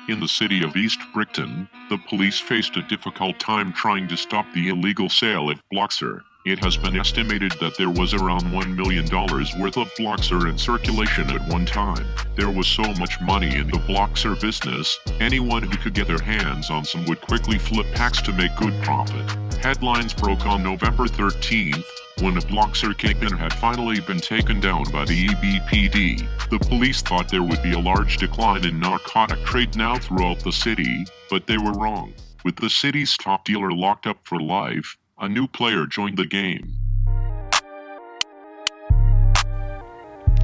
In the city of East Brickton, the police faced a difficult time trying to stop the illegal sale of Bloxer. It has been estimated that there was around $1 million worth of Bloxer in circulation at one time. There was so much money in the Bloxer business, anyone who could get their hands on some would quickly flip packs to make good profit. Headlines broke on November 13th, when a Bloxer kingpin had finally been taken down by the Ebpd. The police thought there would be a large decline in narcotic trade now throughout the city, but they were wrong. With the city's top dealer locked up for life, a new player joined the game.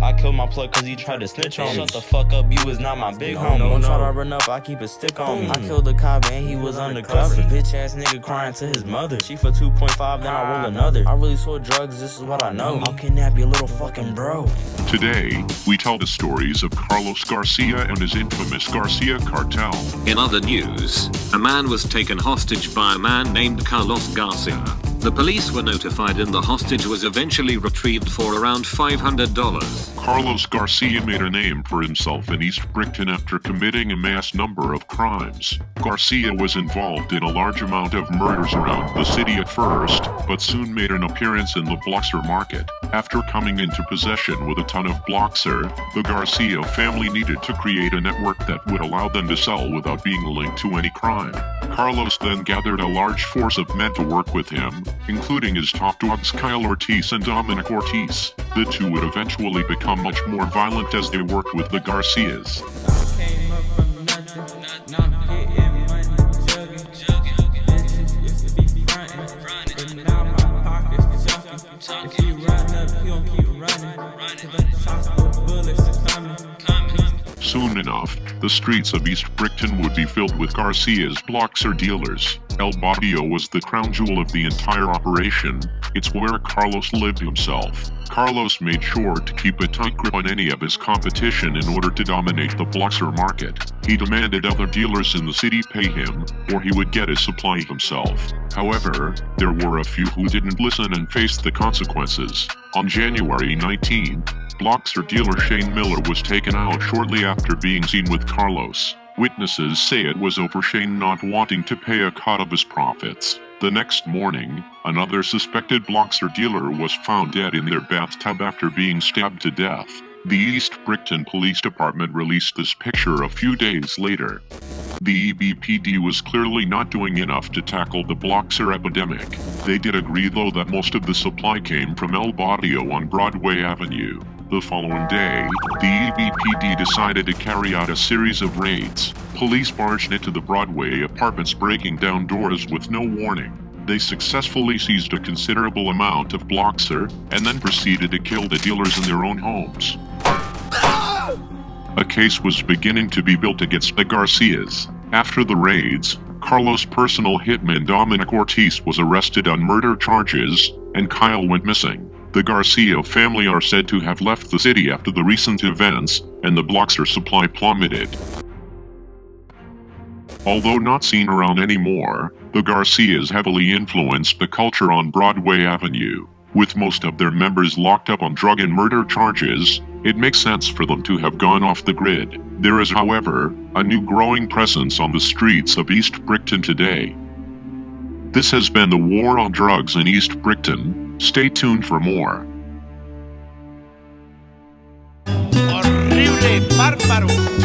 I killed my plug cause he tried to snitch on me. Shut the fuck up, you is not my big homie. Don't try to run up, I keep a stick on me. I killed the cop and he was undercover. Bitch ass nigga crying to his mother. She for 2.5, then I roll another. I really sold drugs, this is what I know. I'll kidnap your little fucking bro. Today, we tell the stories of Carlos Garcia and his infamous Garcia Cartel. In other news, a man was taken hostage by a man named Carlos Garcia. The police were notified and the hostage was eventually retrieved for around $500. Carlos Garcia made a name for himself in East Brickton after committing a mass number of crimes. Garcia was involved in a large amount of murders around the city at first, but soon made an appearance in the Bloxer market. After coming into possession with a ton of Bloxer, the Garcia family needed to create a network that would allow them to sell without being linked to any crime. Carlos then gathered a large force of men to work with him, including his top dogs Kyle Ortiz and Dominic Ortiz. The two would eventually become much more violent as they worked with the Garcias. Soon enough, the streets of East Brickton would be filled with Garcia's Bloxer dealers. El Barrio was the crown jewel of the entire operation. It's where Carlos lived himself. Carlos made sure to keep a tight grip on any of his competition in order to dominate the Bloxer market. He demanded other dealers in the city pay him, or he would get his supply himself. However, there were a few who didn't listen and faced the consequences. On January 19th, Bloxer dealer Shane Miller was taken out shortly after being seen with Carlos. Witnesses say it was over Shane not wanting to pay a cut of his profits. The next morning, another suspected Bloxer dealer was found dead in their bathtub after being stabbed to death. The East Brickton Police Department released this picture a few days later. The Ebpd was clearly not doing enough to tackle the Bloxer epidemic. They did agree though that most of the supply came from El Barrio on Broadway Avenue. The following day, the Ebpd decided to carry out a series of raids. Police barged into the Broadway apartments, breaking down doors with no warning. They successfully seized a considerable amount of Bloxer and then proceeded to kill the dealers in their own homes. A case was beginning to be built against the Garcias. After the raids, Carlos' personal hitman Dominic Ortiz was arrested on murder charges, and Kyle went missing. The Garcia family are said to have left the city after the recent events, and the Bloxer supply plummeted. Although not seen around anymore, the Garcias heavily influenced the culture on Broadway Avenue. With most of their members locked up on drug and murder charges, it makes sense for them to have gone off the grid. There is, however, a new growing presence on the streets of East Brickton today. This has been the War on Drugs in East Brickton. Stay tuned for more. Horrible, bárbaro.